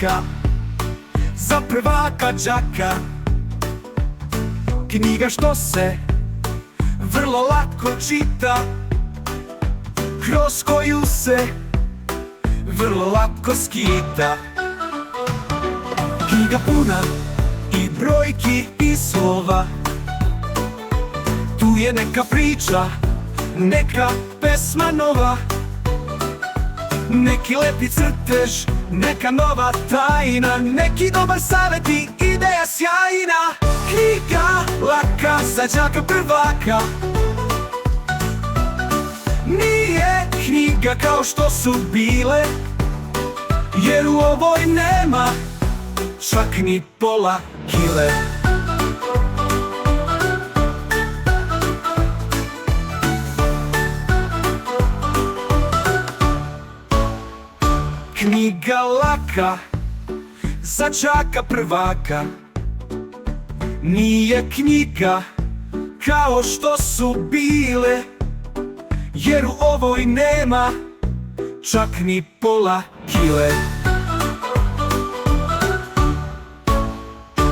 laka za prvaka đaka. Knjiga što se vrlo lako čita, kroz koju se vrlo lako skita. Knjiga puna i brojki i slova, tu je neka priča, neka pesma nova, neki lepi crtež, neka nova tajna, neki dobar savjet i ideja sjajna. Knjiga laka za đaka prvaka, nije knjiga kao što su bile, jer u ovoj nema čak ni pola kile. Knjiga laka za đaka prvaka, nije knjiga kao što su bile, jer u ovoj nema čak ni pola kile.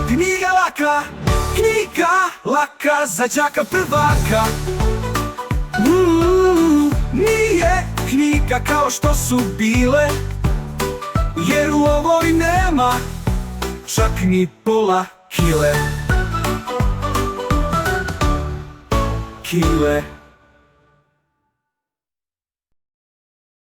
Knjiga laka za đaka prvaka, nije knjiga kao što su bile, jer u ovoj nema čak ni pola kile.